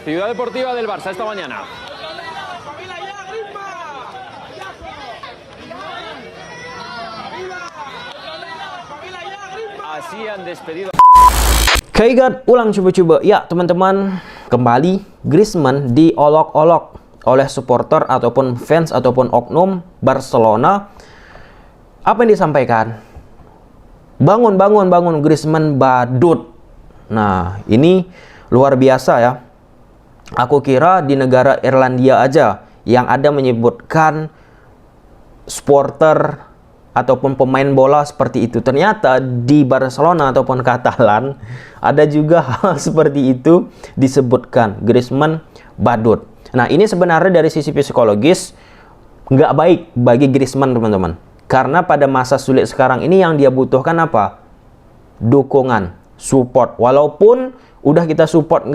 Ciudad Deportiva del Barça esta mañana. Así han despedido. Kaigat ulang coba-coba. Ya teman-teman, kembali Griezmann diolok-olok oleh supporter ataupun fans ataupun oknum Barcelona. Apa yang disampaikan? Bangun Griezmann badut. Nah, ini luar biasa ya. Aku kira di negara Irlandia aja yang ada menyebutkan supporter ataupun pemain bola seperti itu. Ternyata di Barcelona ataupun Katalan ada juga hal seperti itu disebutkan, Griezmann badut. Nah, ini sebenarnya dari sisi psikologis nggak baik bagi Griezmann, teman-teman. Karena pada masa sulit sekarang ini yang dia butuhkan apa? Dukungan, support. Walaupun udah kita support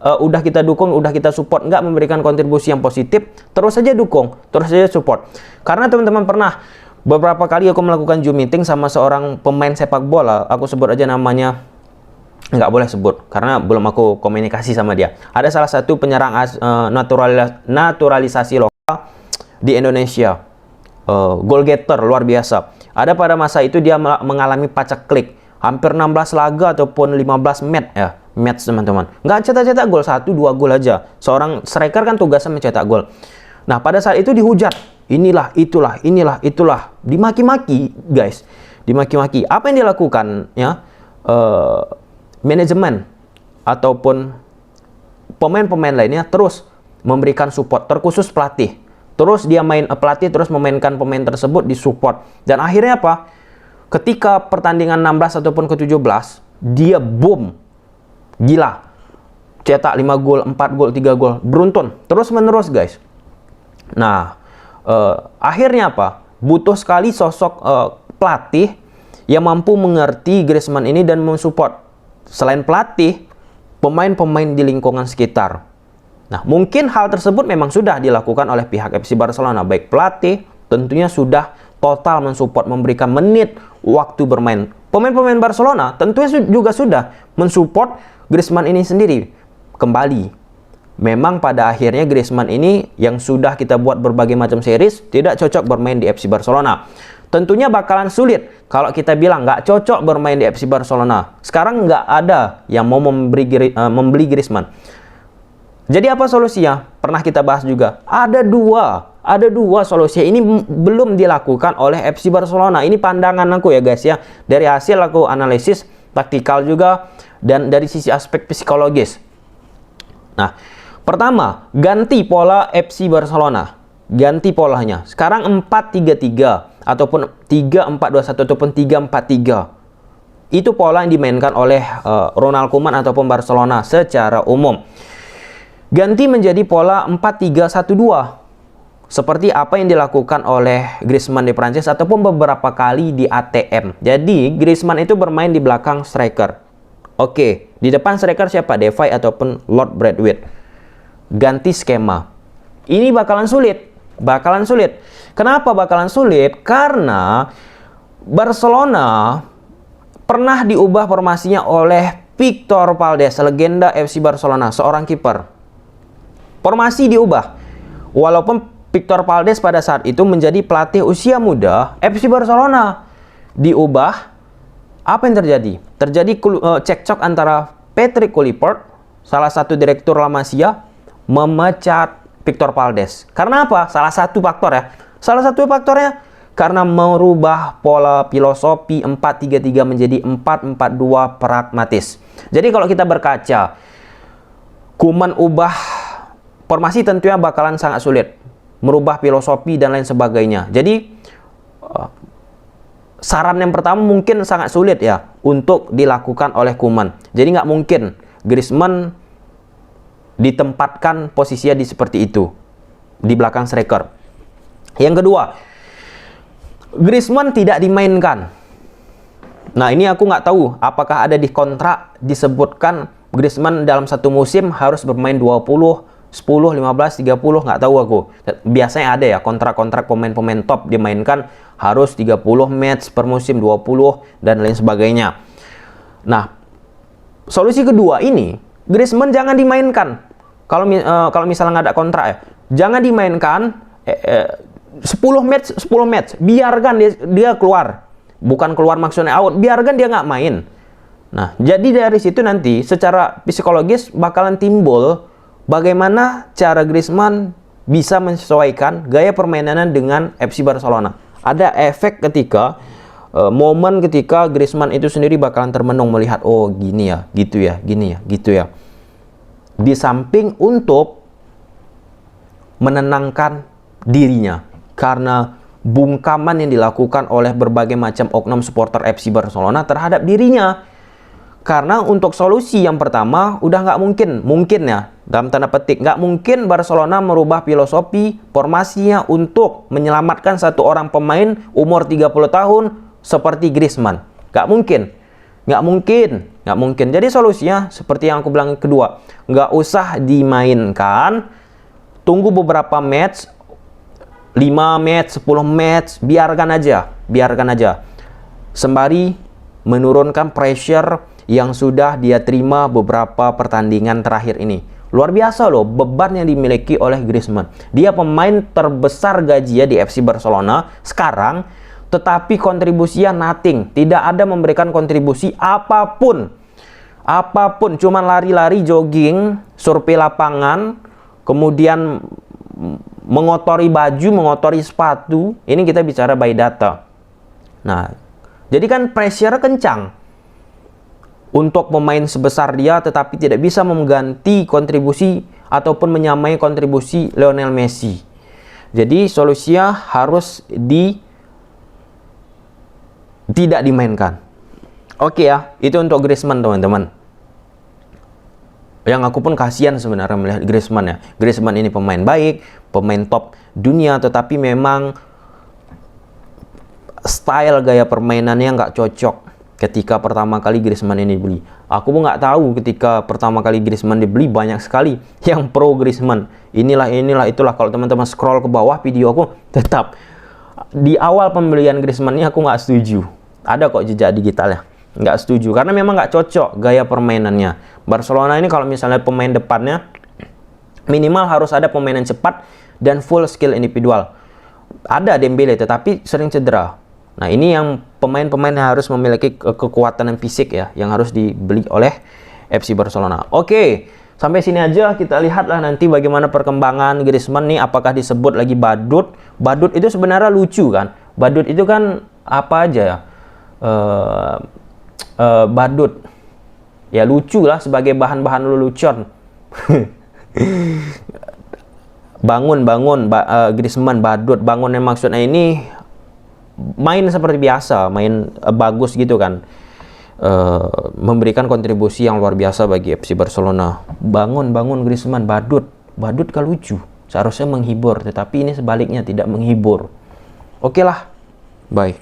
udah kita dukung, udah kita support, nggak memberikan kontribusi yang positif, terus saja dukung, terus saja support. Karena teman-teman pernah beberapa kali aku melakukan Zoom meeting sama seorang pemain sepak bola, aku sebut aja namanya, nggak boleh sebut karena belum aku komunikasi sama dia. Ada salah satu penyerang naturalisasi lokal di Indonesia, goal getter luar biasa. Ada pada masa itu dia mengalami paceklik, hampir 16 laga ataupun 15 match teman-teman. Nggak cetak-cetak gol, 1-2 gol aja. Seorang striker kan tugasnya mencetak gol. Nah, pada saat itu dihujat. Inilah, itulah. Dimaki-maki, guys. Dimaki-maki. Apa yang dilakukan ya? Manajemen ataupun pemain-pemain lainnya terus memberikan support, terkhusus pelatih. Terus dia pelatih terus memainkan pemain tersebut di support. Dan akhirnya apa? Ketika pertandingan 16 ataupun ke-17, dia boom. Gila. Cetak 5 gol, 4 gol, 3 gol. Beruntun. Terus-menerus, guys. Nah, akhirnya apa? Butuh sekali sosok pelatih yang mampu mengerti Griezmann ini dan mensupport. Selain pelatih, pemain-pemain di lingkungan sekitar. Nah, mungkin hal tersebut memang sudah dilakukan oleh pihak FC Barcelona. Baik pelatih, tentunya sudah total mensupport, memberikan menit waktu bermain. Pemain-pemain Barcelona tentunya juga sudah mensupport Griezmann ini sendiri. Kembali, memang pada akhirnya Griezmann ini yang sudah kita buat berbagai macam series tidak cocok bermain di FC Barcelona. Tentunya bakalan sulit kalau kita bilang nggak cocok bermain di FC Barcelona. Sekarang nggak ada yang mau membeli Griezmann. Jadi apa solusinya? Pernah kita bahas juga. Ada dua solusi. Ini belum dilakukan oleh FC Barcelona. Ini pandangan aku ya guys ya. Dari hasil aku analisis taktikal juga dan dari sisi aspek psikologis. Nah, pertama, ganti pola FC Barcelona. Ganti polanya. Sekarang 4-3-3 ataupun 3-4-2-1 ataupun 3-4-3. Itu pola yang dimainkan oleh Ronald Koeman ataupun Barcelona secara umum. Ganti menjadi pola 4-3-1-2. Seperti apa yang dilakukan oleh Griezmann di Prancis ataupun beberapa kali di ATM. Jadi, Griezmann itu bermain di belakang striker. Oke, di depan striker siapa? Depay ataupun Lord Braithwaite. Ganti skema. Ini bakalan sulit. Kenapa bakalan sulit? Karena Barcelona pernah diubah formasinya oleh Victor Valdés, legenda FC Barcelona, seorang kiper. Formasi diubah. Walaupun Victor Valdés pada saat itu menjadi pelatih usia muda FC Barcelona. Diubah. Apa yang terjadi? Terjadi cekcok antara Patrick Kluivert, salah satu direktur La Masia, memecat Victor Valdés. Karena apa? Salah satu faktornya karena merubah pola filosofi 4-3-3 menjadi 4-4-2 pragmatis. Jadi kalau kita berkaca, Koeman ubah formasi tentunya bakalan sangat sulit. Merubah filosofi dan lain sebagainya. Jadi saran yang pertama mungkin sangat sulit ya untuk dilakukan oleh Koeman. Jadi nggak mungkin Griezmann ditempatkan posisinya di seperti itu, di belakang striker. Yang kedua, Griezmann tidak dimainkan. Nah, ini aku nggak tahu apakah ada di kontrak disebutkan Griezmann dalam satu musim harus bermain 20, 10, 15, 30, nggak tahu aku. Biasanya ada ya kontrak-kontrak pemain-pemain top dimainkan harus 30 match per musim, 20 dan lain sebagainya. Nah, solusi kedua ini Griezmann jangan dimainkan. kalau misalnya nggak ada kontrak ya, jangan dimainkan 10 match, biarkan dia keluar. Bukan keluar maksudnya out, biarkan dia nggak main. Nah, jadi dari situ nanti secara psikologis bakalan timbul bagaimana cara Griezmann bisa menyesuaikan gaya permainannya dengan FC Barcelona. Ada efek ketika momen ketika Griezmann itu sendiri bakalan termenung melihat, oh gini ya, gitu ya, gini ya, gitu ya. Di samping untuk menenangkan dirinya karena bungkaman yang dilakukan oleh berbagai macam oknum supporter FC Barcelona terhadap dirinya. Karena untuk solusi yang pertama udah nggak mungkin ya, dalam tanda petik, nggak mungkin Barcelona merubah filosofi formasinya untuk menyelamatkan satu orang pemain umur 30 tahun seperti Griezmann. Nggak mungkin. Jadi solusinya seperti yang aku bilang kedua, nggak usah dimainkan, tunggu beberapa match, 5 match, 10 match, biarkan aja. Sembari menurunkan pressure yang sudah dia terima beberapa pertandingan terakhir ini. Luar biasa loh beban yang dimiliki oleh Griezmann. Dia pemain terbesar gajinya di FC Barcelona sekarang, tetapi kontribusinya nothing. Tidak ada memberikan kontribusi apapun. Cuman lari-lari, jogging, survei lapangan, kemudian mengotori baju, mengotori sepatu. Ini kita bicara by data. Nah, jadi kan pressure kencang untuk pemain sebesar dia, tetapi tidak bisa mengganti kontribusi ataupun menyamai kontribusi Lionel Messi. Jadi solusinya harus tidak dimainkan. Oke ya, itu untuk Griezmann teman-teman. Yang aku pun kasihan sebenarnya melihat Griezmann ya. Griezmann ini pemain baik, pemain top dunia, tetapi memang style gaya permainannya nggak cocok ketika pertama kali Griezmann ini dibeli. Aku pun nggak tahu ketika pertama kali Griezmann dibeli banyak sekali yang pro Griezmann. Inilah, itulah. Kalau teman-teman scroll ke bawah video aku, tetap di awal pembelian Griezmann ini aku nggak setuju. Ada kok jejak digitalnya. Nggak setuju karena memang nggak cocok gaya permainannya. Barcelona ini kalau misalnya pemain depannya minimal harus ada pemain yang cepat dan full skill individual. Ada Dembele tetapi sering cedera. Nah, ini yang pemain-pemain yang harus memiliki kekuatan dan fisik ya, yang harus dibeli oleh FC Barcelona. Oke, sampai sini aja. Kita lihatlah nanti bagaimana perkembangan Griezmann nih, apakah disebut lagi badut. Badut itu sebenarnya lucu kan. Badut itu kan apa aja ya. Badut. Ya lucu lah sebagai bahan-bahan lelucon. Griezmann badut. Bangun yang maksudnya ini main seperti biasa, main bagus gitu kan, memberikan kontribusi yang luar biasa bagi FC Barcelona. Bangun Griezmann, badut kan lucu, seharusnya menghibur, tetapi ini sebaliknya tidak menghibur. Oke lah, bye.